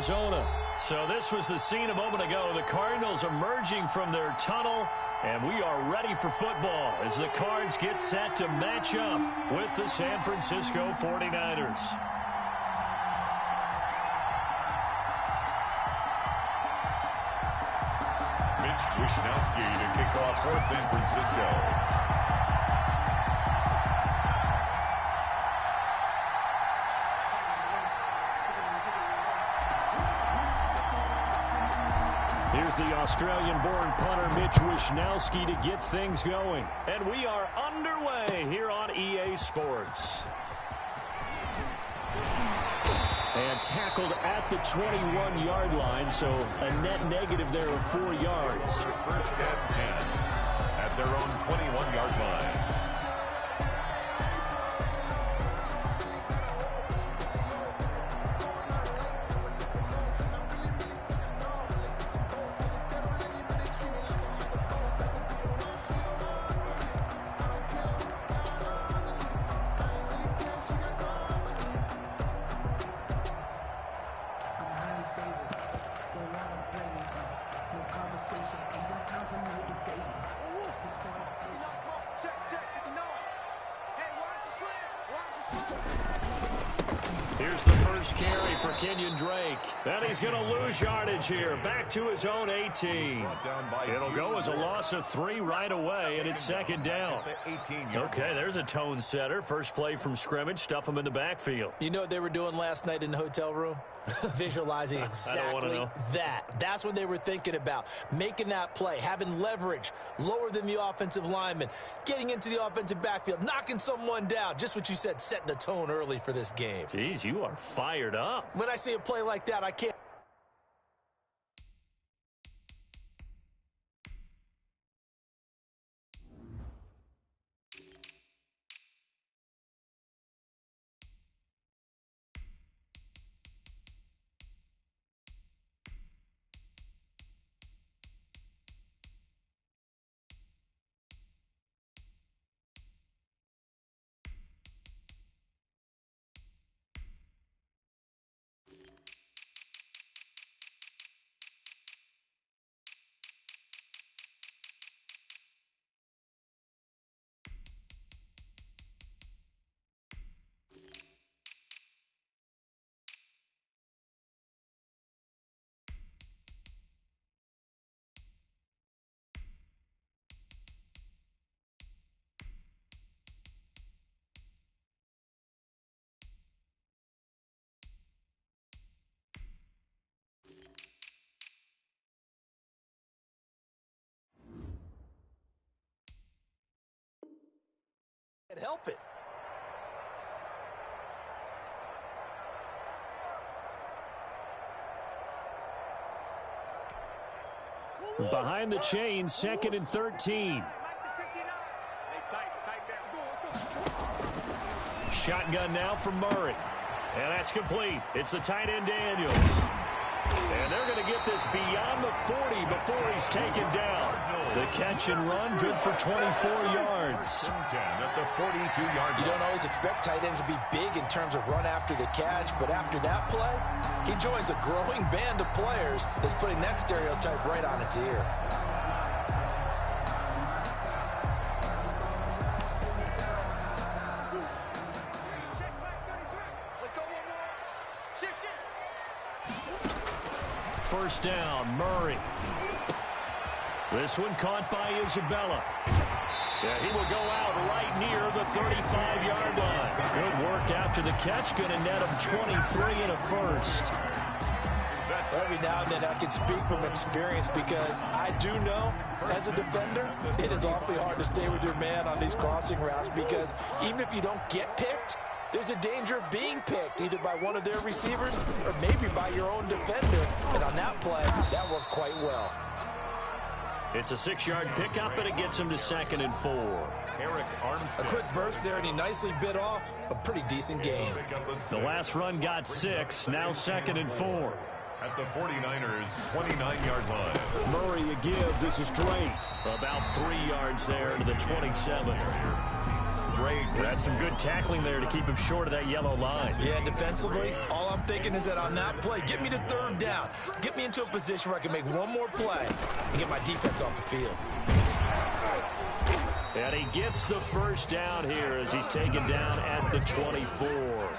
Arizona. So this was the scene a moment ago. The Cardinals emerging from their tunnel, and we are ready for football as the Cards get set to match up with the San Francisco 49ers. Wishnowski to kick off for San Francisco. Here's the Australian-born punter Mitch Wishnowski to get things going. And we are underway here on EA Sports. And tackled at the 21-yard line, so a net negative there of 4 yards. First and 10 at their own 21-yard line. Here's the first carry for Kenyon Drake. And he's going to lose yardage here. Back to his own 18. It'll go as a loss of 3 right away, and it's second down. Okay, there's a tone setter. First play from scrimmage. Stuff him in the backfield. You know what they were doing last night in the hotel room? Visualizing exactly that. That's what they were thinking about. Making that play, having leverage, lower than the offensive lineman, getting into the offensive backfield, knocking someone down. Just what you said, set the tone early for this game. Jeez, you are fired up. When I see a play like that, I can't. Help it. Behind the chains, 2nd and 13. Shotgun now from Murray. And that's complete. It's the tight end Daniels. And they're going to get this beyond the 40 before he's taken down. The catch and run, good for 24 yards. At the 42-yard line. You don't always expect tight ends to be big in terms of run after the catch, but after that play, he joins a growing band of players that's putting that stereotype right on its ear. First down, Murray. This one caught by Isabella. Yeah, he will go out right near the 35-yard line. Good work after the catch. Going to net him 23 and a first. Every now and then I can speak from experience because I do know, as a defender, it is awfully hard to stay with your man on these crossing routes because even if you don't get picked, there's a danger of being picked either by one of their receivers or maybe by your own defender. And on that play, that worked quite well. It's a 6-yard pickup, and it gets him to 2nd and 4. A quick burst there, and he nicely bit off a pretty decent gain. The last run got 6, now 2nd and 4. At the 49ers' 29-yard line. Murray a give. This is Drake. About 3 yards there to the 27. Drake. That's some good tackling there to keep him short of that yellow line. Yeah, defensively, all I'm thinking is that on that play, get me to third down. Get me into a position where I can make one more play and get my defense off the field. And he gets the first down here as he's taken down at the 24.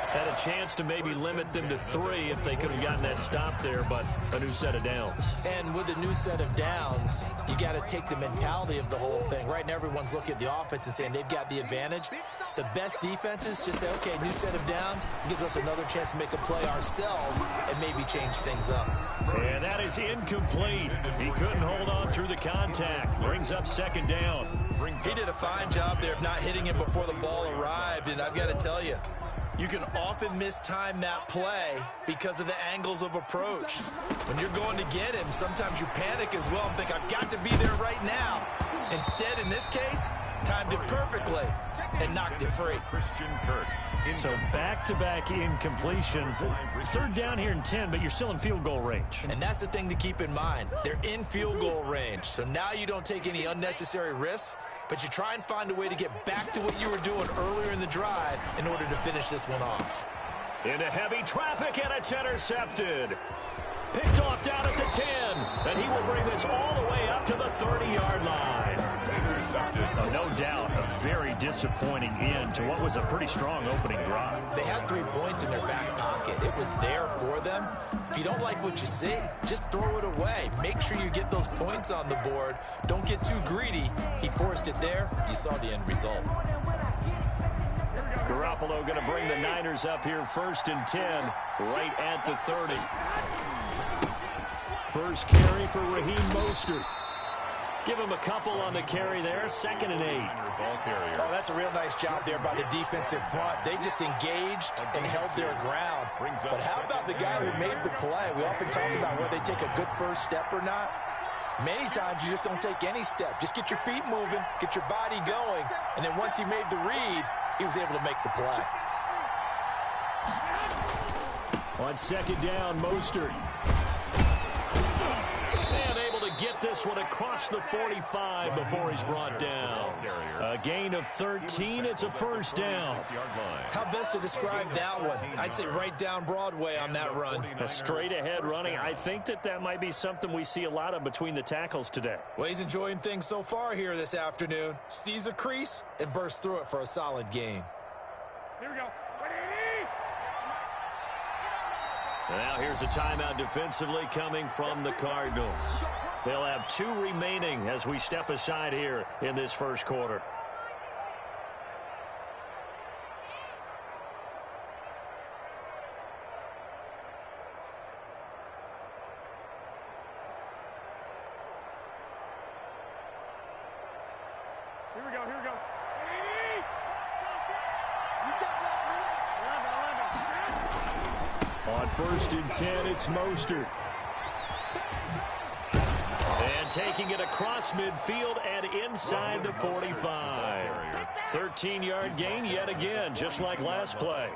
Had a chance to maybe limit them to 3 if they could have gotten that stop there, but a new set of downs. And with a new set of downs, you got to take the mentality of the whole thing. Right now, everyone's looking at the offense and saying they've got the advantage. The best defenses just say, okay, new set of downs gives us another chance to make a play ourselves and maybe change things up. And that is incomplete. He couldn't hold on through the contact. Brings up second down. He did a fine job there of not hitting him before the ball arrived, and I've got to tell you, you can often mistime that play because of the angles of approach. When you're going to get him, sometimes you panic as well and think, I've got to be there right now. Instead, in this case, timed it perfectly and knocked it free. Christian Kirk. So back-to-back incompletions. Third down here in 10, but you're still in field goal range. And that's the thing to keep in mind. They're in field goal range. So now you don't take any unnecessary risks, but you try and find a way to get back to what you were doing earlier in the drive in order to finish this one off. Into heavy traffic, and it's intercepted. Picked off down at the 10, and he will bring this all the way up to the 30-yard line. Intercepted. No doubt, a very disappointing end to what was a pretty strong opening drive. They had 3 points in their back pocket. It was there for them. If you don't like what you see, just throw it away. Make sure you get those points on the board. Don't get too greedy. He forced it there. You saw the end result. Garoppolo going to bring the Niners up here 1st and 10, right at the 30. First carry for Raheem Mostert. Give him a couple on the carry there, 2nd and 8. Ball carrier. Oh, that's a real nice job there by the defensive front. They just engaged and held their ground. But how about the guy who made the play? We often talk about whether they take a good first step or not. Many times you just don't take any step. Just get your feet moving, get your body going, and then once he made the read, he was able to make the play. On 2nd down, Mostert. And able to get this one across the 45 before he's brought down. A gain of 13. It's a first down. How best to describe that one? I'd say right down Broadway on that run. A straight-ahead running. I think that might be something we see a lot of between the tackles today. Well, he's enjoying things so far here this afternoon. Sees a crease and bursts through it for a solid gain. Here we go. Now here's a timeout defensively coming from the Cardinals. They'll have 2 remaining as we step aside here in this first quarter. Here we go. On 1st and 10, it's Mostert. And taking it across midfield and inside the 45. 13-yard gain yet again, just like last play.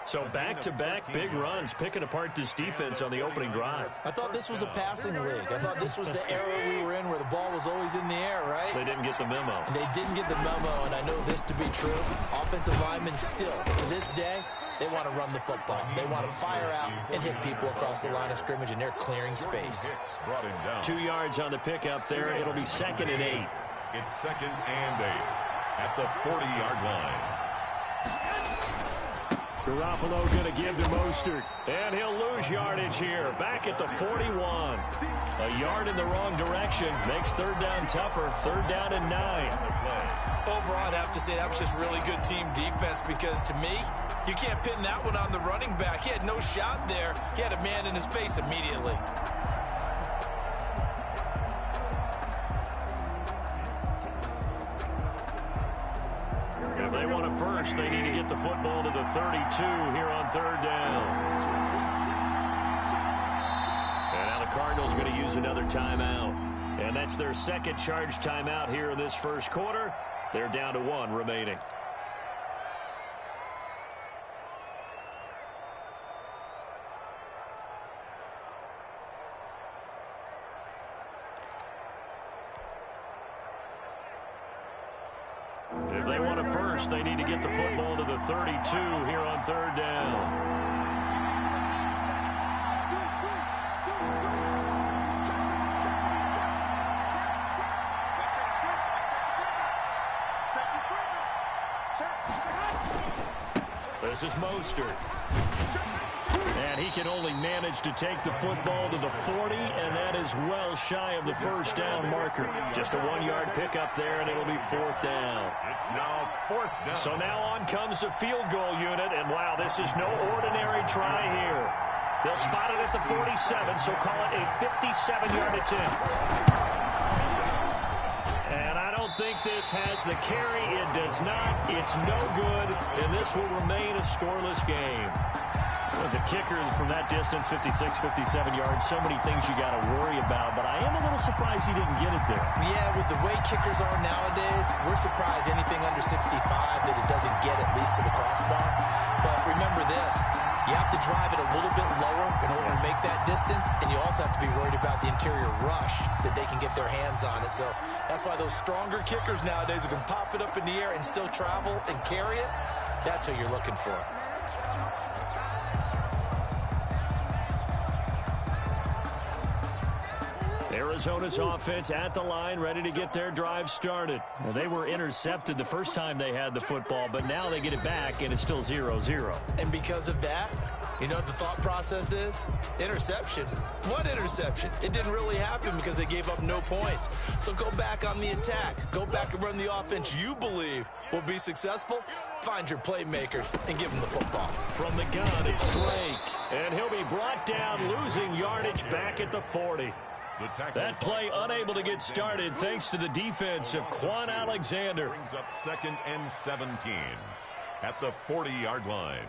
So back-to-back big runs, picking apart this defense on the opening drive. I thought this was a passing league. I thought this was the era we were in where the ball was always in the air, right? They didn't get the memo. And they didn't get the memo, and I know this to be true. Offensive linemen still, to this day, they want to run the football. They want to fire out and hit people across the line of scrimmage, and they're clearing space. Brought him down. 2 yards on the pickup there. It'll be 2nd and 8. It's 2nd and 8 at the 40-yard line. Garoppolo going to give to Mostert, and he'll lose yardage here. Back at the 41. A yard in the wrong direction makes 3rd down tougher. 3rd down and 9. Overall, I'd have to say that was just really good team defense because, to me, you can't pin that one on the running back. He had no shot there. He had a man in his face immediately. If they want a first, they need to get the football to the 32 here on 3rd down. And now the Cardinals going to use another timeout. And that's their 2nd charge timeout here in this first quarter. They're down to 1 remaining. If they want it first, they need to get the football to the 32 here on third down. This is Mostert. And he can only manage to take the football to the 40, and that is well shy of the first down marker. Just a 1-yard pickup there, and it'll be fourth down. It's now fourth down. So now on comes the field goal unit, and wow, this is no ordinary try here. They'll spot it at the 47, so call it a 57-yard attempt. And I don't think this has the carry. It does not. It's no good, and this will remain a scoreless game. As a kicker from that distance, 56, 57 yards, so many things you got to worry about, but I am a little surprised he didn't get it there. Yeah, with the way kickers are nowadays, we're surprised anything under 65 that it doesn't get at least to the crossbar. But remember this, you have to drive it a little bit lower in order to make that distance, and you also have to be worried about the interior rush that they can get their hands on it. So that's why those stronger kickers nowadays who can pop it up in the air and still travel and carry it, that's who you're looking for. Arizona's offense at the line, ready to get their drive started. Well, they were intercepted the first time they had the football, but now they get it back, and it's still 0-0. And because of that, you know what the thought process is? Interception. What interception? It didn't really happen because they gave up no points. So go back on the attack. Go back and run the offense you believe will be successful. Find your playmakers and give them the football. From the gun, it's Drake. And he'll be brought down, losing yardage back at the 40. That play unable to get started thanks to the defense of Quan Alexander. Brings up 2nd and 17 at the 40-yard line.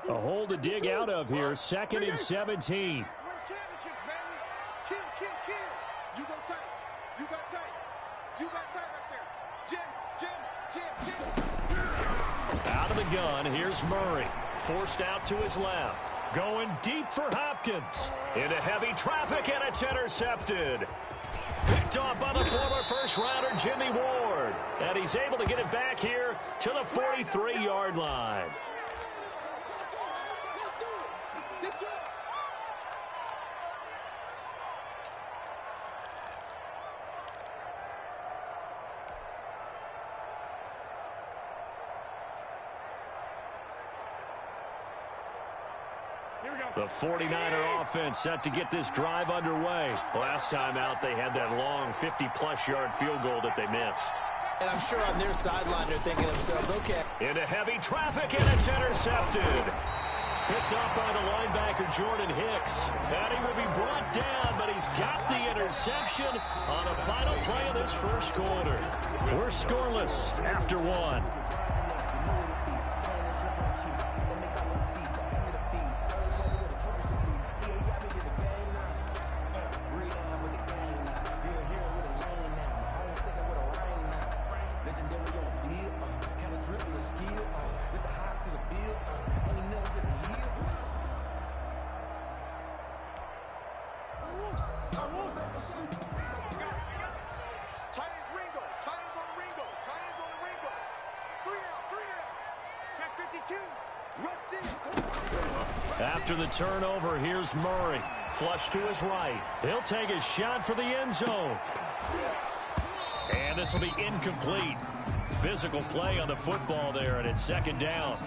A hole to dig out of here, 2nd and 17. Out of the gun, here's Murray. Forced out to his left. Going deep for Hopkins. Into heavy traffic, and it's intercepted. Picked off by the former first-rounder Jimmy Ward. And he's able to get it back here to the 43-yard line. The 49er offense set to get this drive underway. Last time out, they had that long 50-plus yard field goal that they missed. And I'm sure on their sideline they're thinking to themselves, okay. Into heavy traffic, and it's intercepted. Picked up by the linebacker, Jordan Hicks. And he will be brought down, but he's got the interception on the final play of this first quarter. We're scoreless after one. After the turnover, here's Murray. Flush to his right. He'll take a shot for the end zone. And this will be incomplete. Physical play on the football there, and it's second down.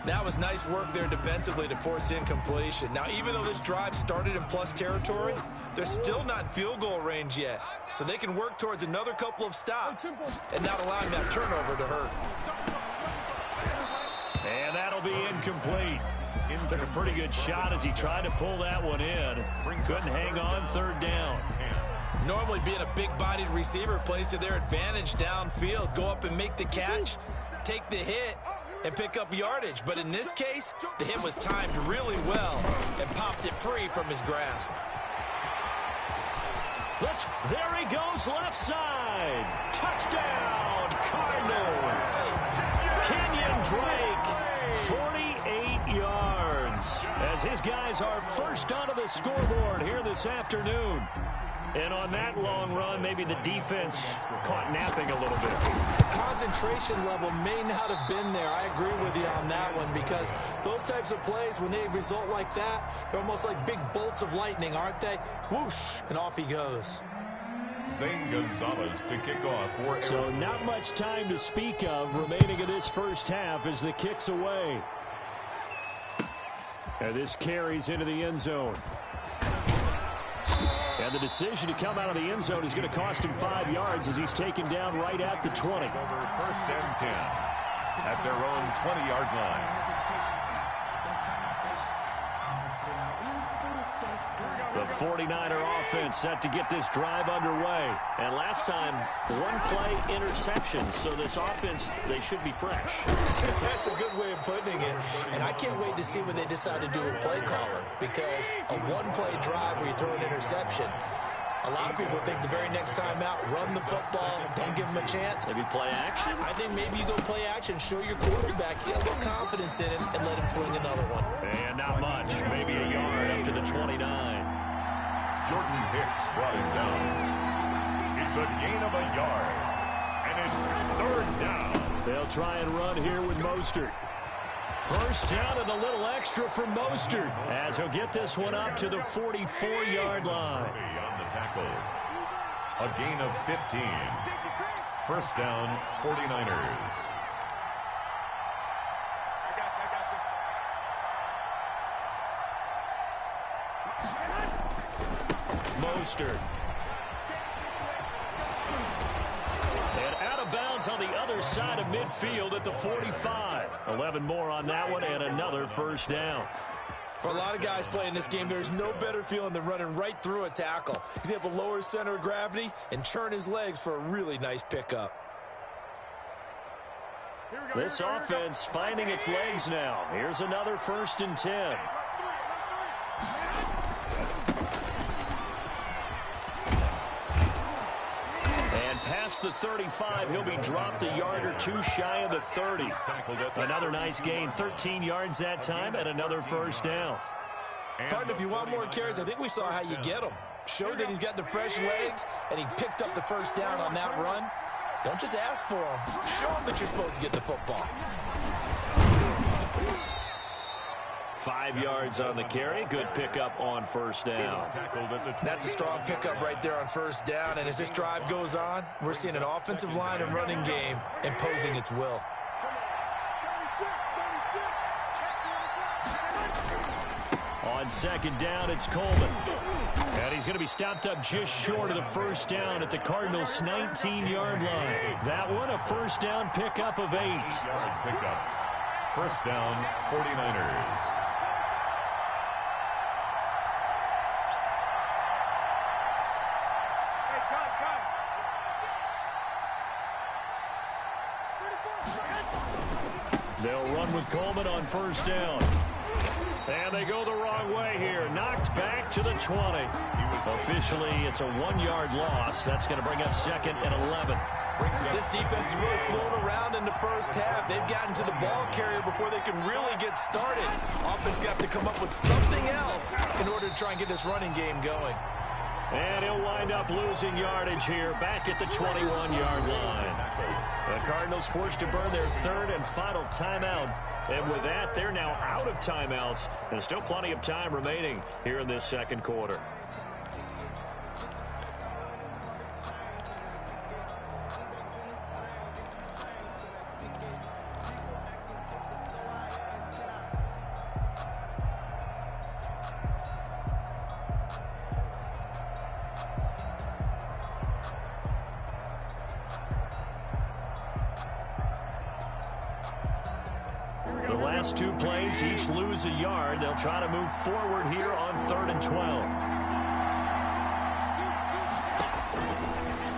That was nice work there defensively to force incompletion. Now, even though this drive started in plus territory, they're still not in field goal range yet. So they can work towards another couple of stops and not allowing that turnover to hurt. And that'll be incomplete. Took a pretty good shot as he tried to pull that one in. Couldn't hang on, third down. Normally being a big-bodied receiver plays to their advantage downfield. Go up and make the catch, take the hit, and pick up yardage. But in this case, the hit was timed really well and popped it free from his grasp. There he goes, left side. Touchdown, Cardinals. Kenyon Drake, 48 yards. As his guys are first onto the scoreboard here this afternoon. And on that long run, maybe the defense caught napping a little bit. The concentration level may not have been there. I agree with you on that one, because those types of plays, when they result like that, they're almost like big bolts of lightning, aren't they? Whoosh, and off he goes. Zane Gonzalez to kick off for So not much time to speak of remaining in this first half as the kick's away. And this carries into the end zone. And the decision to come out of the end zone is going to cost him 5 yards as he's taken down right at the 20. Over 1st and 10 at their own 20-yard line. The 49er offense set to get this drive underway. And last time, one play interception. So this offense, they should be fresh. That's a good way of putting it. And I can't wait to see what they decide to do with play calling, because a one-play drive where you throw an interception, a lot of people think the very next time out, run the football, don't give him a chance. Maybe play action? I think maybe you go play action, show your quarterback, get a little confidence in him, and let him fling another one. And not much, maybe a yard up to the 29. Jordan Hicks brought him down. It's a gain of a yard, and it's 3rd down. They'll try and run here with Mostert. First down and a little extra for Mostert as he'll get this one up to the 44-yard line. On the tackle. A gain of 15. First down, 49ers. Mostert. And out of bounds on the other side of midfield at the 45. 11 more on that one and another first down. For a lot of guys playing this game, there's no better feeling than running right through a tackle. He's able to lower his center of gravity and churn his legs for a really nice pickup. This offense finding its legs now. Here's another 1st and 10. Past the 35, he'll be dropped a yard or two shy of the 30. Another nice gain, 13 yards that time, and another first down. Partner, if you want more carries, I think we saw how you get them. Showed that he's got the fresh legs, and he picked up the first down on that run. Don't just ask for them. Show them that you're supposed to get the football. 5 yards on the carry. Good pickup on first down. That's a strong pickup right there on first down. And as this drive goes on, we're seeing an offensive line and running game imposing its will. On 2nd down, it's Coleman. And he's going to be stopped up just short of the first down at the Cardinals' 19-yard line. That one, a first down pickup of 8. First down, 49ers. They'll run with Coleman on first down. And they go the wrong way here. Knocked back to the 20. Officially, it's a 1-yard loss. That's going to bring up 2nd and 11. This defense is really flown around in the first half. They've gotten to the ball carrier before they can really get started. Offense got to come up with something else in order to try and get this running game going. And he'll wind up losing yardage here back at the 21-yard line. The Cardinals forced to burn their 3rd and final timeout. And with that, they're now out of timeouts. And still plenty of time remaining here in this second quarter. The last 2 plays, each lose a yard. They'll try to move forward here on 3rd and 12.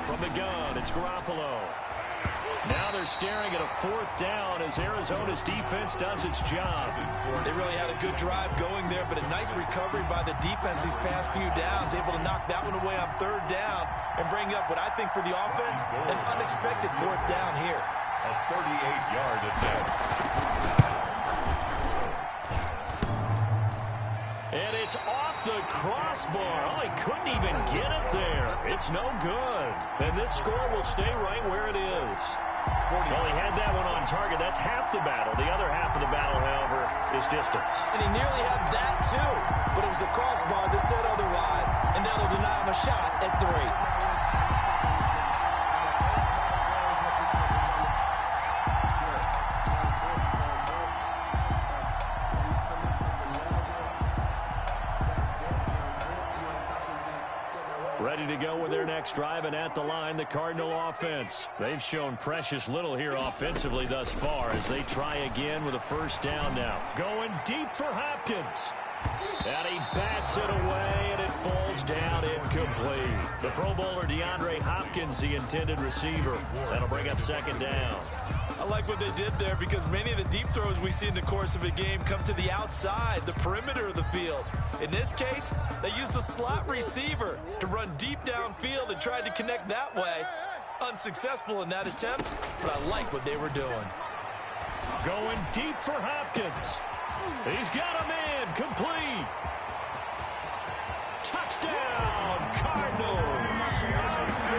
From the gun, it's Garoppolo. Now they're staring at a 4th down as Arizona's defense does its job. They really had a good drive going there, but a nice recovery by the defense these past few downs, able to knock that one away on 3rd down and bring up what I think for the offense, an unexpected 4th down here. A 38-yard attempt. And it's off the crossbar. Oh, he couldn't even get it there. It's no good. And this score will stay right where it is. Well, he had that one on target. That's half the battle. The other half of the battle, however, is distance. And he nearly had that, too. But it was the crossbar that said otherwise, and that'll deny him a shot at 3. Ready to go with their next drive, and at the line, the Cardinal offense. They've shown precious little here offensively thus far as they try again with a first down now. Going deep for Hopkins. And he bats it away, and it falls down incomplete. The Pro Bowler DeAndre Hopkins, the intended receiver. That'll bring up second down. I like what they did there because many of the deep throws we see in the course of a game come to the outside, the perimeter of the field. In this case, they used the slot receiver to run deep downfield and tried to connect that way. Unsuccessful in that attempt, but I like what they were doing. Going deep for Hopkins. He's got a man complete. Touchdown, Cardinals.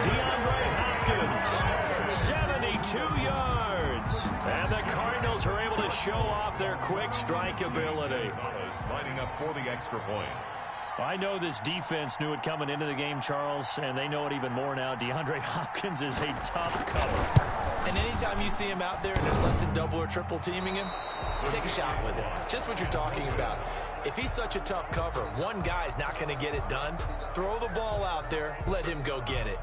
DeAndre Hopkins, 72 yards. And the Cardinals are able to show off their quick strike ability. Lining up for the extra point. I know this defense knew it coming into the game, Charles, and they know it even more now. DeAndre Hopkins is a tough cover. And anytime you see him out there and there's less than double or triple teaming him, take a shot with him. Just what you're talking about. If he's such a tough cover, one guy's not going to get it done. Throw the ball out there. Let him go get it.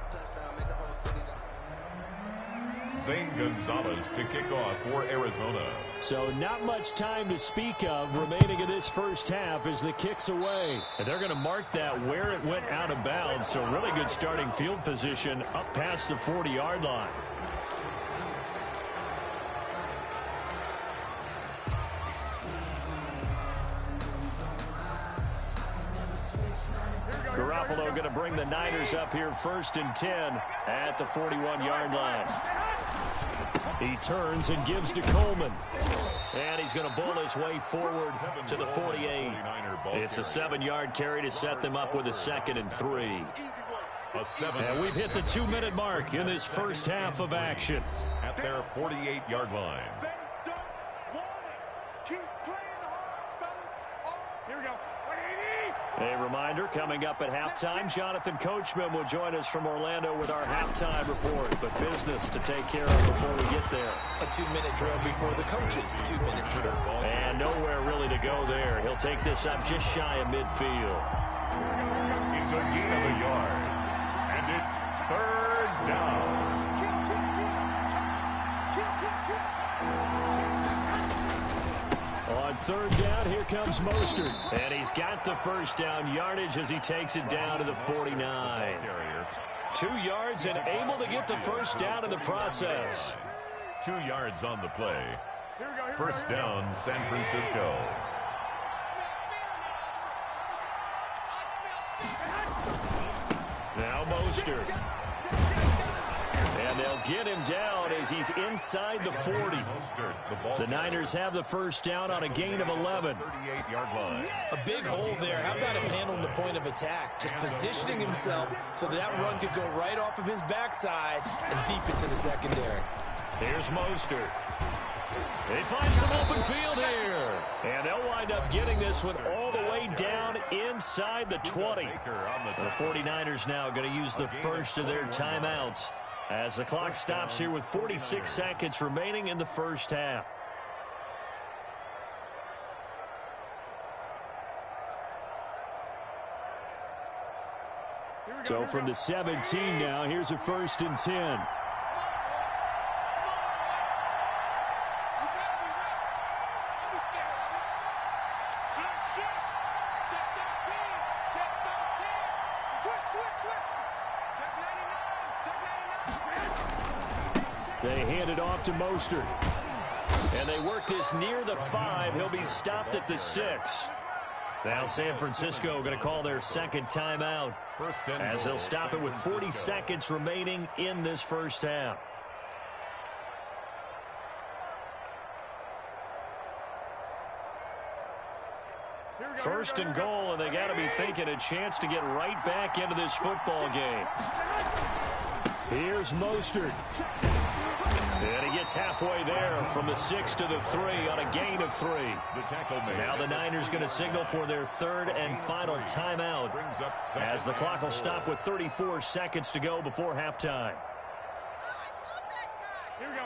Zane Gonzalez to kick off for Arizona. So not much time to speak of remaining in this first half as the kick's away. And they're going to mark that where it went out of bounds. So really good starting field position up past the 40-yard line. Garoppolo going to bring the Niners up here 1st and 10 at the 41-yard line. He turns and gives to Coleman. And he's going to bull his way forward to the 48. It's a 7-yard carry to set them up with a 2nd and 3. And we've hit the 2-minute mark in this first half of action. At their 48-yard line. Here we go. A reminder, coming up at halftime, Jonathan Coachman will join us from Orlando with our halftime report. But business to take care of before we get there. A 2-minute drill before the coaches' 2-minute drill. And nowhere really to go there. He'll take this up just shy of midfield. It's a gain of a yard. And it's 3rd down. On 3rd down, here comes Mostert. And he's got the first down yardage as he takes it down to the 49. 2 yards and able to get the first down in the process. 2 yards on the play. First down, San Francisco. Now Mostert. And they'll get him down as he's inside the 40. The Niners have the first down on a gain of 11. 38-yard line. A big hole there. How about him handling the point of attack? Just positioning himself so that run could go right off of his backside and deep into the secondary. Here's Mostert. They find some open field here. And they'll wind up getting this one all the way down inside the 20. The 49ers now going to use the first of their timeouts as the clock stops here with 46 seconds remaining in the first half. So from the 17 now, here's a 1st and 10. They hand it off to Mostert. And they work this near the 5. He'll be stopped at the 6. Now San Francisco going to call their second timeout as they'll stop it with 40 seconds remaining in this first half. First and goal, and they got to be thinking a chance to get right back into this football game. Here's Mostert. And he gets halfway there from the 6 to the 3 on a gain of 3. Now the Niners going to signal for their third and final timeout as the clock will stop with 34 seconds to go before halftime.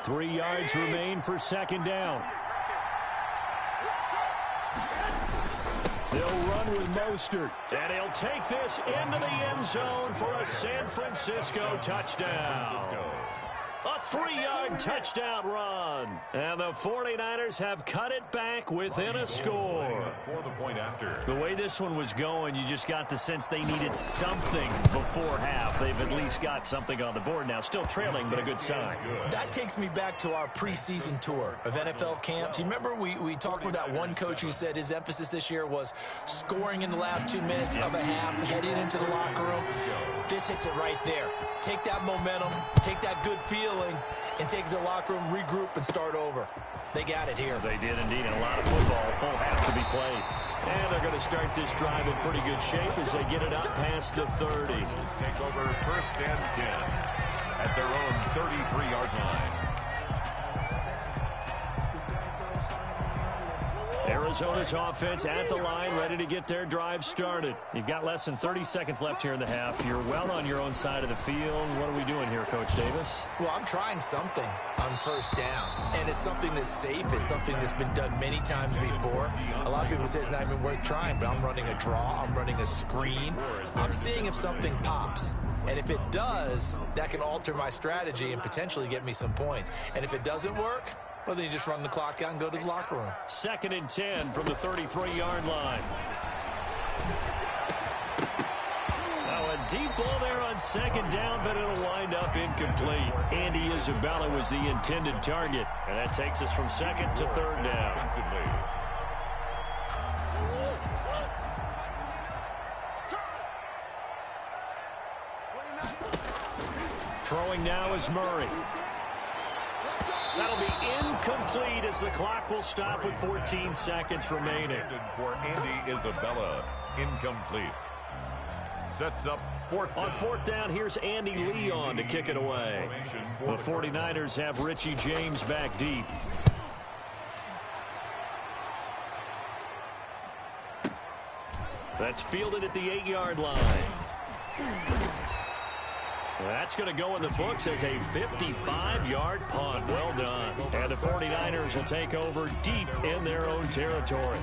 3 yards remain for second down. They'll run with Mostert, and he'll take this into the end zone for a San Francisco touchdown. A 3-yard touchdown run. And the 49ers have cut it back within a score. For the point after. The way this one was going, you just got the sense they needed something before half. They've at least got something on the board now. Still trailing, but a good sign. That takes me back to our preseason tour of NFL camps. You remember we talked with that one coach who said his emphasis this year was scoring in the last 2 minutes of a half, heading into the locker room. This hits it right there. Take that momentum, take that good feeling, and take it to the locker room, regroup, and start over. They got it here. They did indeed. A lot of football, full half to be played. And they're going to start this drive in pretty good shape as they get it up past the 30. Take over first and 10 at their own 33-yard line. Arizona's offense at the line, ready to get their drive started. You've got less than 30 seconds left here in the half. You're well on your own side of the field. What are we doing here, Coach Davis? Well, I'm trying something on first down, and it's something that's safe. It's something that's been done many times before. A lot of people say it's not even worth trying, but I'm running a draw. I'm running a screen. I'm seeing if something pops. And if it does, that can alter my strategy and potentially get me some points. And if it doesn't work, well, then you just run the clock out and go to the locker room. 2nd and 10 from the 33-yard line. Now a deep ball there on second down, but it'll wind up incomplete. Andy Isabella was the intended target, and that takes us from second to third down. Throwing now is Murray. That'll be incomplete as the clock will stop with 14 seconds remaining. For Andy Isabella, incomplete. Sets up fourth down. On fourth down, here's Andy Leon to kick it away. The 49ers have Richie James back deep. That's fielded at the 8-yard line. That's going to go in the books as a 55-yard punt. Well done. And the 49ers will take over deep in their own territory.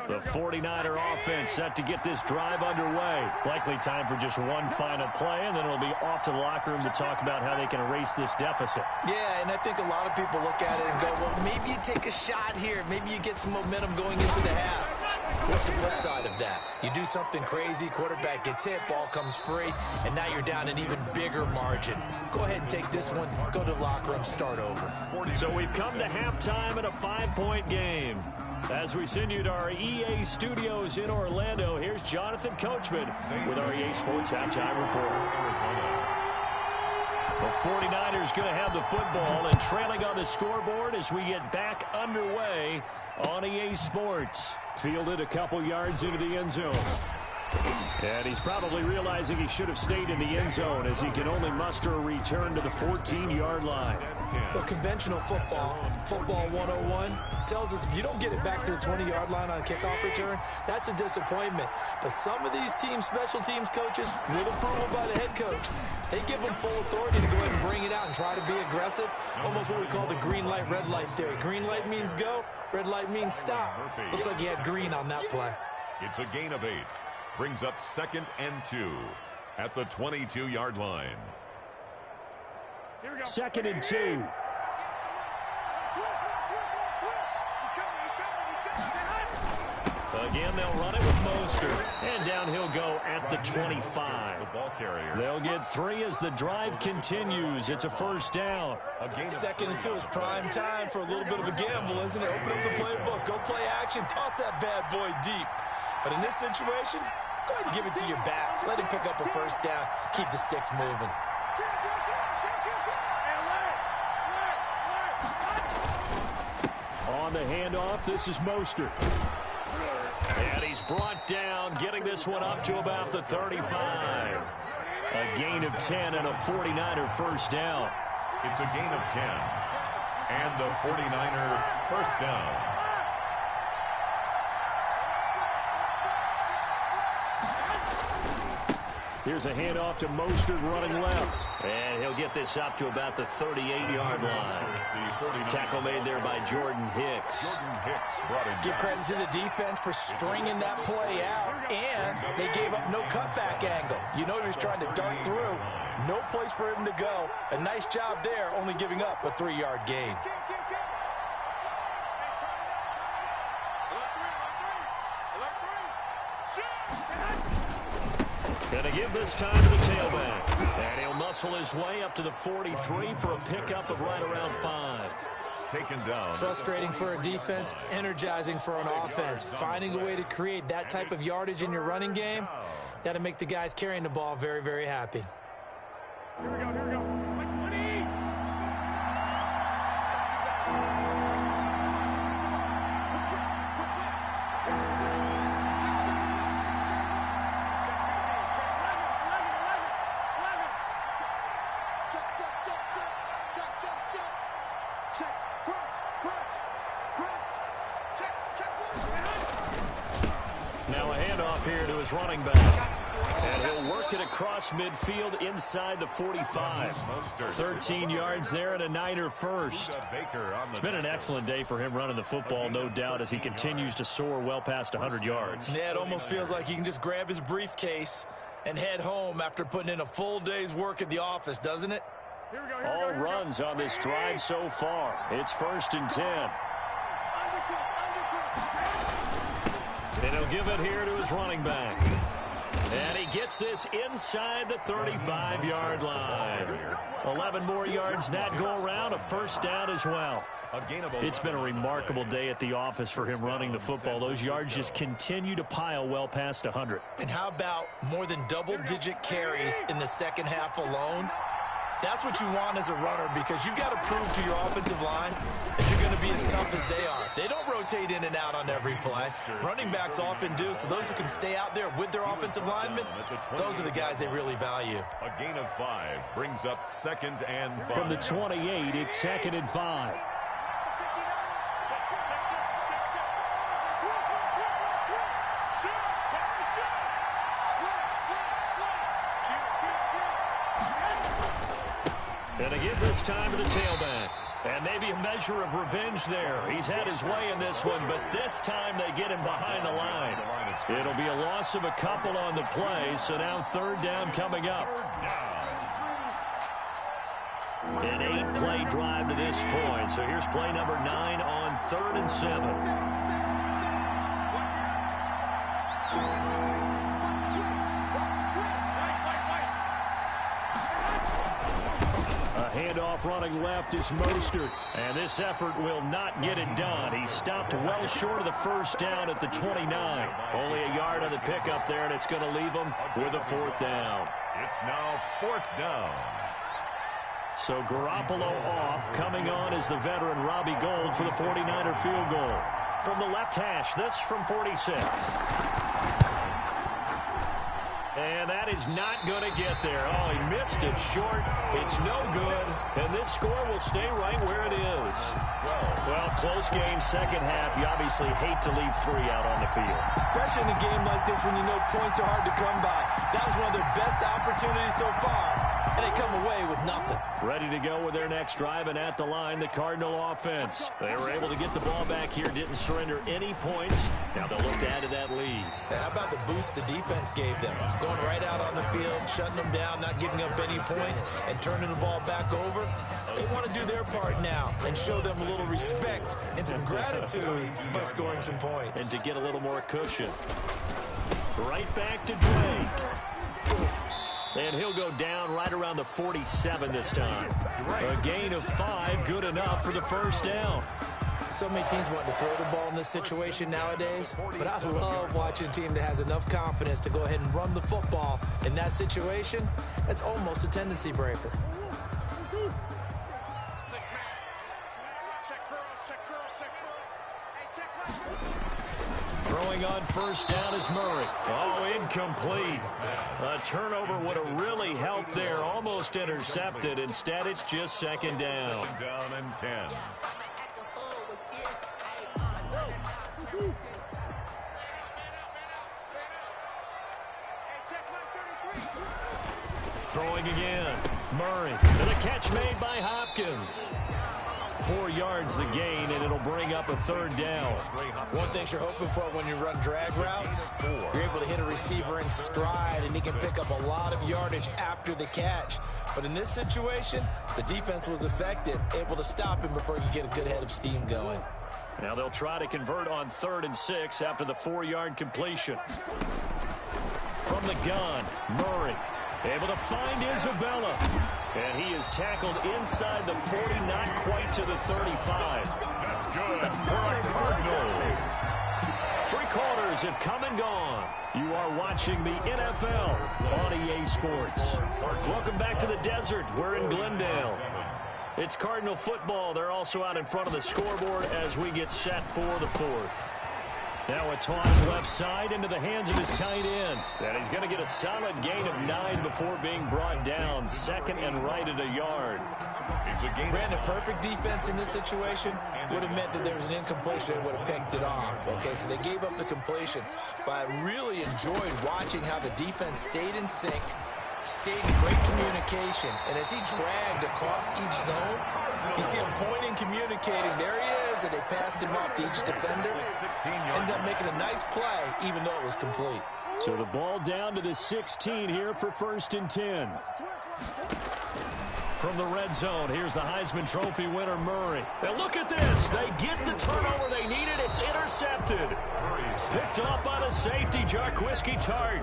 The 49er offense set to get this drive underway. Likely time for just one final play, and then it'll be off to the locker room to talk about how they can erase this deficit. Yeah, and I think a lot of people look at it and go, well, maybe you take a shot here. Maybe you get some momentum going into the half. What's the flip side of that? You do something crazy, quarterback gets hit, ball comes free, and now you're down an even bigger margin. Go ahead and take this one, go to the locker room, start over. So we've come to halftime in a 5-point game. As we send you to our EA studios in Orlando, here's Jonathan Coachman with our EA Sports Halftime Report. The 49ers going to have the football and trailing on the scoreboard as we get back underway on EA Sports. Fielded a couple yards into the end zone. And he's probably realizing he should have stayed in the end zone as he can only muster a return to the 14-yard line. Well, conventional football 101, tells us if you don't get it back to the 20-yard line on a kickoff return, that's a disappointment. But some of these teams, special teams coaches, with approval by the head coach, they give them full authority to go ahead and bring it out and try to be aggressive. Almost what we call the green light, red light theory. Green light means go, red light means stop. Looks like he had green on that play. It's a gain of 8. Brings up 2nd and 2 at the 22-yard line. 2nd and 2. Again, they'll run it with Mostert. And down he'll go at the 25. The ball carrier. They'll get 3 as the drive continues. It's a first down. Second and 2 is prime time for a little bit of a gamble, isn't it? Open up the playbook, go play action, toss that bad boy deep. But in this situation, go ahead and give it to your back. Let him pick up a first down. Keep the sticks moving. On the handoff, this is Mostert. And he's brought down, getting this one up to about the 35. A gain of 10 and a 49er first down. It's a gain of 10. And the 49er first down. Here's a handoff to Mostert running left. And he'll get this up to about the 38-yard line. Tackle made there by Jordan Hicks. Give credit to the defense for stringing that play out, and they gave up no cutback angle. You know he was trying to dart through. No place for him to go. A nice job there, only giving up a 3-yard gain. Gonna give this time to the tailback. And he'll muscle his way up to the 43 for a pickup of right around 5. Taken down. Frustrating for a defense, energizing for an offense. Finding a way to create that type of yardage in your running game, that'll make the guys carrying the ball very, very happy. Here we go, here we go. Like 20. Now a handoff here to his running back. And he'll work it across midfield inside the 45. 13 yards there and a 9er first. It's been an excellent day for him running the football, no doubt, as he continues to soar well past 100 yards. Yeah, it almost feels like he can just grab his briefcase and head home after putting in a full day's work at the office, doesn't it? All runs on this drive so far. It's 1st and 10. And he'll give it here to his running back. And he gets this inside the 35-yard line. 11 more yards that go around, a first down as well. It's been a remarkable day at the office for him running the football. Those yards just continue to pile well past 100. And how about more than double-digit carries in the second half alone? That's what you want as a runner, because you've got to prove to your offensive line that you're going to be as tough as they are. They don't rotate in and out on every play. Running backs often do, so those who can stay out there with their offensive linemen, those are the guys they really value. A gain of 5 brings up 2nd and 5. From the 28, it's 2nd and 5. And to give this time to the tailback. And maybe a measure of revenge there. He's had his way in this one, but this time they get him behind the line. It'll be a loss of a couple on the play, so now 3rd down coming up. An 8-play drive to this point, so here's play number 9 on 3rd and 7. Handoff running left is Mostert. And this effort will not get it done. He stopped well short of the first down at the 29. Only a yard on the pickup there, and it's going to leave him with a 4th down. It's now 4th down. So Garoppolo off. Coming on is the veteran Robbie Gould for the 49er field goal. From the left hash, this from 46. And that is not going to get there. Oh, he missed it short. It's no good. And this score will stay right where it is. Well, close game, second half. You obviously hate to leave 3 out on the field. Especially in a game like this when you know points are hard to come by. That was one of their best opportunities so far. And they come away with nothing. Ready to go with their next drive, and at the line, the Cardinal offense. They were able to get the ball back here, didn't surrender any points. Now they'll look to add to that lead. How about the boost the defense gave them? Going right out on the field, shutting them down, not giving up any points, and turning the ball back over. They want to do do their part now and show them a little respect and some gratitude by scoring some points. And to get a little more cushion. Right back to Drake. And he'll go down right around the 47 this time. A gain of 5, good enough for the first down. So many teams want to throw the ball in this situation nowadays, but I love watching a team that has enough confidence to go ahead and run the football. In that situation, that's almost a tendency breaker. Throwing on first down is Murray. Oh, incomplete. A turnover would have really helped there. Almost intercepted. Instead, it's just second down. Down and 10. Throwing again. Murray. And a catch made by Hopkins. 4 yards the gain, and it'll bring up a third down. One thing you're hoping for when you run drag routes, you're able to hit a receiver in stride, and he can pick up a lot of yardage after the catch. But in this situation, the defense was effective, able to stop him before you get a good head of steam going. Now they'll try to convert on 3rd and 6 after the 4-yard completion. From the gun, Murray. Able to find Isabella. And he is tackled inside the 40, not quite to the 35. That's good for a Cardinals. 3 quarters have come and gone. You are watching the NFL on EA Sports. Welcome back to the desert. We're in Glendale. It's Cardinal football. They're also out in front of the scoreboard as we get set for the 4th. Now a toss left side into the hands of his tight end. And he's going to get a solid gain of 9 before being brought down. 2nd and right at a yard. Ran a perfect defense in this situation. Would have meant that there was an incompletion. They would have picked it off. Okay, so they gave up the completion. But I really enjoyed watching how the defense stayed in sync, stayed in great communication. And as he dragged across each zone, you see him pointing, communicating. There he is, and they passed him off to each defender. Ended up making a nice play, even though it was complete. So the ball down to the 16 here for 1st and 10. From the red zone, here's the Heisman Trophy winner, Murray. Now look at this. They get the turnover they needed. It's intercepted. Picked off by the safety, Jarquiski Tart.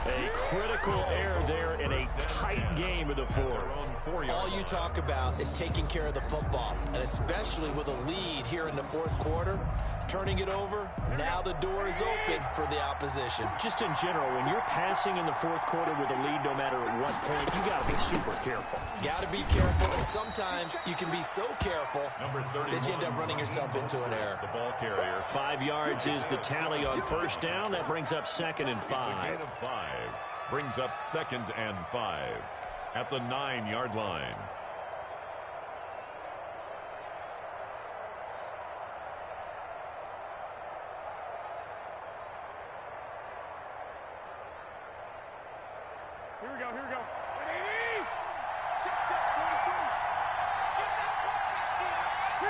A critical error there in a tight game of the 4th. All you talk about is taking care of the football, and especially with a lead here in the 4th quarter, turning it over, now the door is open for the opposition. Just in general, when you're passing in the 4th quarter with a lead, no matter at what point, you got to be super careful. Got to be careful, and sometimes you can be so careful that you end up running yourself into an error. The ball carrier. 5 yards is the tally on first down. That brings up 2nd and 5. It's a gain of 5. Brings up 2nd and 5 at the 9-yard line. Here we go, here we go. 180! Check, 22! Get that ball! 2!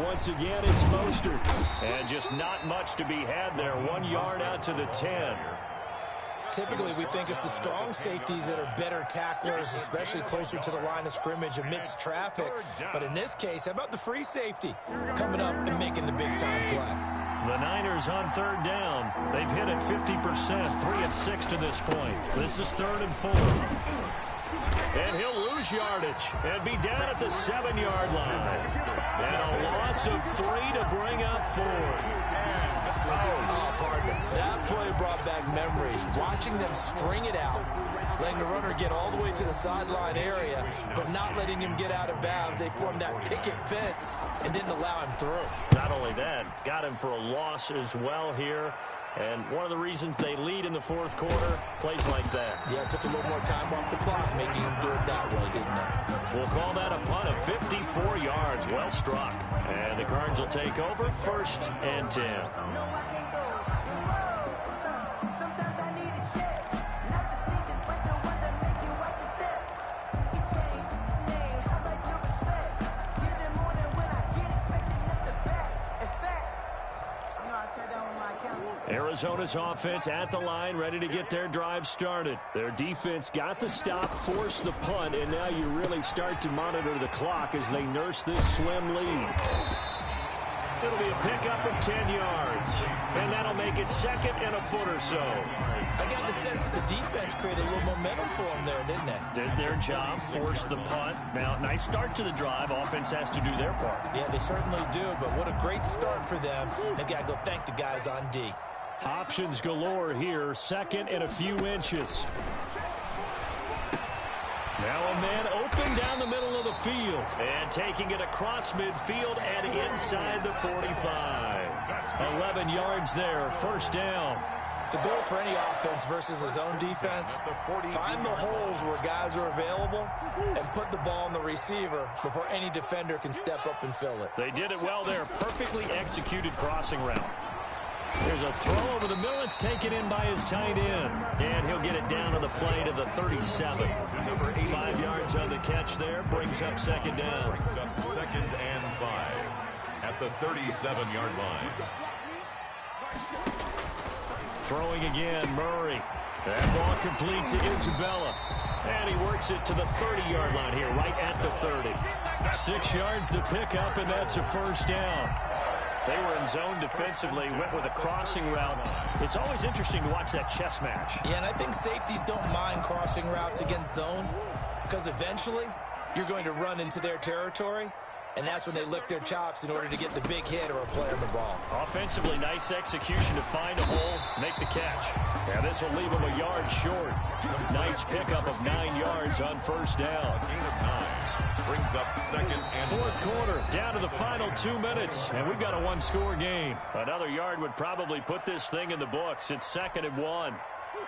Once again, it's Mostert. And just not much to be had there. 1 yard out to the 10. Typically, we think it's the strong safeties that are better tacklers, especially closer to the line of scrimmage amidst traffic. But in this case, how about the free safety coming up and making the big-time play? The Niners on 3rd down. They've hit it 50%, 3 and 6 to this point. This is 3rd and 4. And he'll lose yardage and be down at the 7-yard line. And a loss of 3 to bring up 4. Oh, partner, that play brought back memories. Watching them string it out, letting the runner get all the way to the sideline area, but not letting him get out of bounds. They formed that picket fence and didn't allow him through. Not only that, got him for a loss as well here. And one of the reasons they lead in the 4th quarter, plays like that. Yeah, it took a little more time off the clock, making him do it that way, didn't it? We'll call that a punt of 54 yards. Well struck. And the Cards will take over 1st and 10. Arizona's offense at the line, ready to get their drive started. Their defense got the stop, forced the punt, and now you really start to monitor the clock as they nurse this slim lead. It'll be a pickup of 10 yards, and that'll make it second and a foot or so. I got the sense that the defense created a little momentum for them there, didn't they? Did their job, forced the punt. Now, nice start to the drive. Offense has to do their part. Yeah, they certainly do, but what a great start for them. They've got to go thank the guys on D. Options galore here, second and a few inches. Now a man open down the middle of the field. And taking it across midfield and inside the 45. 11 yards there, first down. The goal for any offense versus his own defense, find the holes where guys are available and put the ball on the receiver before any defender can step up and fill it. They did it well there. Perfectly executed crossing route. There's a throw over the middle. It's taken in by his tight end. And he'll get it down to the play to the 37. 5 yards on the catch there. Brings up second down. Brings up second and 5 at the 37-yard line. Throwing again, Murray. That ball complete to Isabella. And he works it to the 30-yard line here, right at the 30. 6 yards the pickup, and that's a first down. They were in zone defensively, went with a crossing route. It's always interesting to watch that chess match. Yeah, and I think safeties don't mind crossing routes against zone because eventually you're going to run into their territory, and that's when they lick their chops in order to get the big hit or a play on the ball. Offensively, nice execution to find a hole, make the catch. Now this will leave him a yard short. Nice pickup of 9 yards on first down. Gain of 9. Brings up second and fourth quarter, down to the final 2 minutes, and we've got a one-score game. Another yard would probably put this thing in the books. It's second and 1.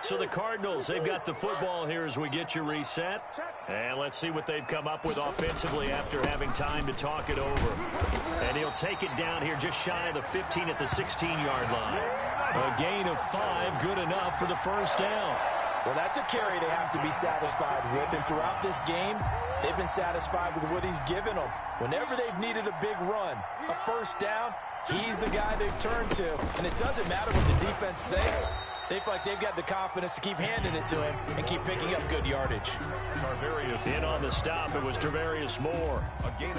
So the Cardinals, they've got the football here as we get you reset. And let's see what they've come up with offensively after having time to talk it over. And he'll take it down here just shy of the 15 at the 16-yard line. A gain of 5, good enough for the first down. Well, that's a carry they have to be satisfied with, and throughout this game, they've been satisfied with what he's given them. Whenever they've needed a big run, a first down, he's the guy they've turned to, and it doesn't matter what the defense thinks. They feel like they've got the confidence to keep handing it to him and keep picking up good yardage. In on the stop, it was Travarius Moore.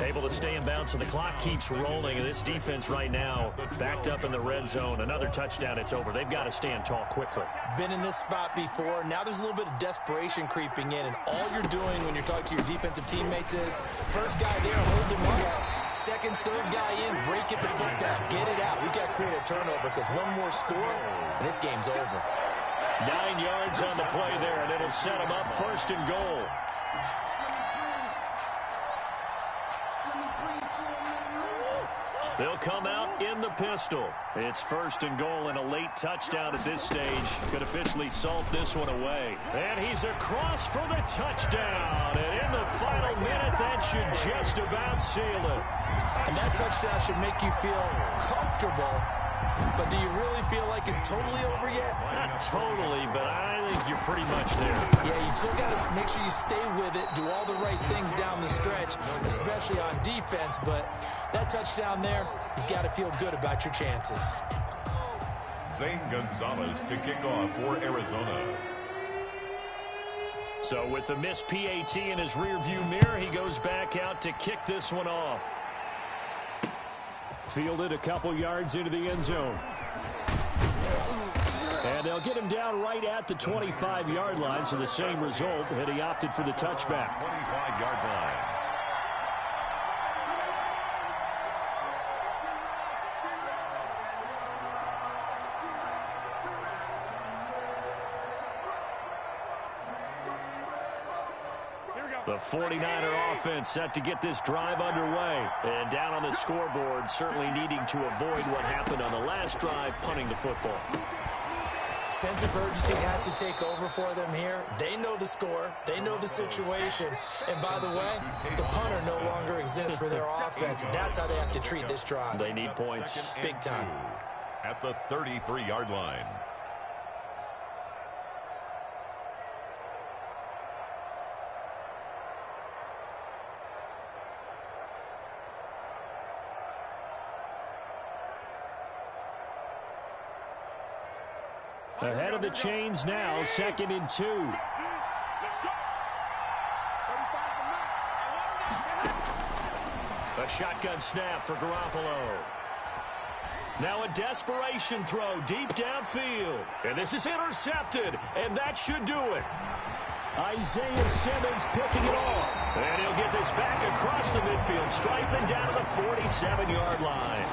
Able to stay in bounds, so the clock keeps rolling. And this defense right now, backed up in the red zone. Another touchdown, it's over. They've got to stand tall quickly. Been in this spot before. Now there's a little bit of desperation creeping in, and all you're doing when you're talking to your defensive teammates is, first guy there, hold him up. Second, third guy in, break it the football. Get it out. We've got to create a turnover because one more score, and this game's over. 9 yards on the play there, and it'll set them up first and goal. They'll come out in the pistol. It's first and goal, and a late touchdown at this stage could officially salt this one away. And he's across for the touchdown. And in the final minute, that should just about seal it. And that touchdown should make you feel comfortable. But do you really feel like it's totally over yet? Not totally, but I think you're pretty much there. Yeah, you still got to make sure you stay with it, do all the right things down the stretch, especially on defense. But that touchdown there, you got to feel good about your chances. Zane Gonzalez to kick off for Arizona. So with the missed PAT in his rearview mirror, he goes back out to kick this one off. Fielded a couple yards into the end zone. And they'll get him down right at the 25-yard line, so the same result, and he opted for the touchback. 25-yard line. The 49er offense set to get this drive underway. And down on the scoreboard, certainly needing to avoid what happened on the last drive, punting the football. Sense of urgency has to take over for them here. They know the score. They know the situation. And by the way, the punter no longer exists for their offense. And that's how they have to treat this drive. They need points. Big time. At the 33-yard line. Ahead of the chains now, 2nd and 2. A shotgun snap for Garoppolo. Now a desperation throw deep downfield. And this is intercepted, and that should do it. Isaiah Simmons picking it off. And he'll get this back across the midfield stripe and down to the 47-yard line.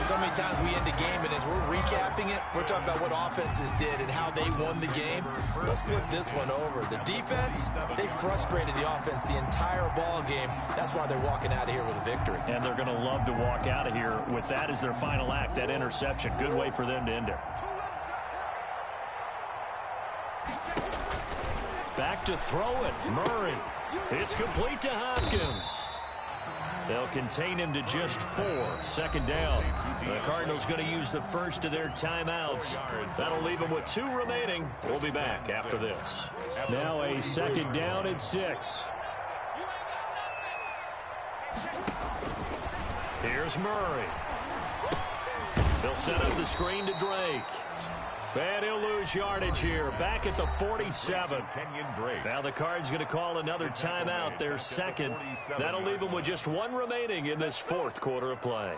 So many times we end a game, and as we're recapping it, we're talking about what offenses did and how they won the game. Let's flip this one over. The defense, they frustrated the offense the entire ball game. That's why they're walking out of here with a victory. And they're going to love to walk out of here with that as their final act, that interception. Good way for them to end it. Back to throw it. Murray. It's complete to Hopkins. They'll contain him to just 4. 2nd down. The Cardinals going to use the first of their timeouts. That'll leave them with 2 remaining. We'll be back after this. Now a 2nd down and 6. Here's Murray. They'll set up the screen to Drake. And he'll lose yardage here. Back at the 47. Now the Cards going to call another timeout, their 2nd. That'll leave them with just 1 remaining in this 4th quarter of play.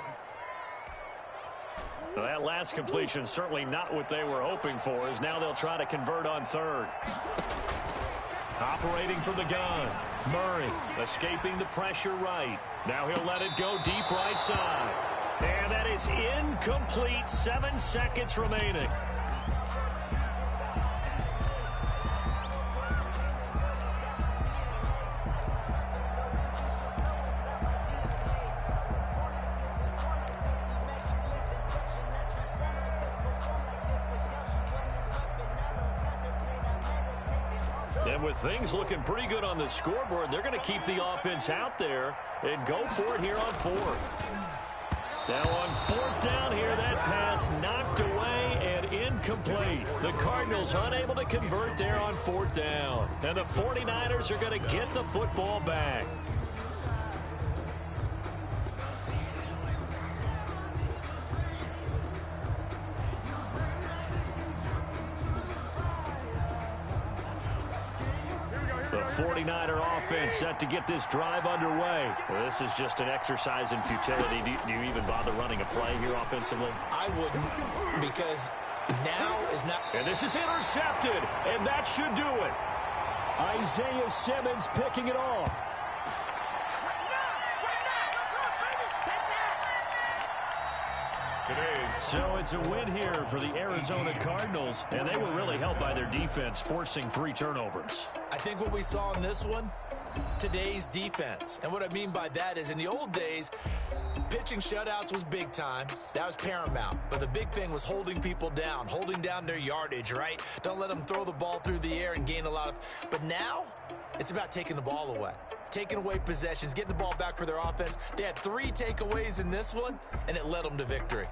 Well, that last completion certainly not what they were hoping for, as now they'll try to convert on 3rd. Operating from the gun. Murray escaping the pressure right. Now he'll let it go deep right side. And that is incomplete. 7 seconds remaining. And with things looking pretty good on the scoreboard, they're going to keep the offense out there and go for it here on 4th. Now on 4th down here, that pass knocked away and incomplete. The Cardinals unable to convert there on 4th down. And the 49ers are going to get the football back. The 49er offense set to get this drive underway. Well, this is just an exercise in futility. Do you even bother running a play here offensively? I wouldn't, because now is not. And this is intercepted, and that should do it. Isaiah Simmons picking it off. So it's a win here for the Arizona Cardinals, and they were really helped by their defense, forcing 3 turnovers. I think what we saw in this one, today's defense. And what I mean by that is in the old days, pitching shutouts was big time. That was paramount. But the big thing was holding people down, holding down their yardage, right? Don't let them throw the ball through the air and gain a lot of. But now, it's about taking the ball away. Taking away possessions, getting the ball back for their offense. They had 3 takeaways in this one, and it led them to victory.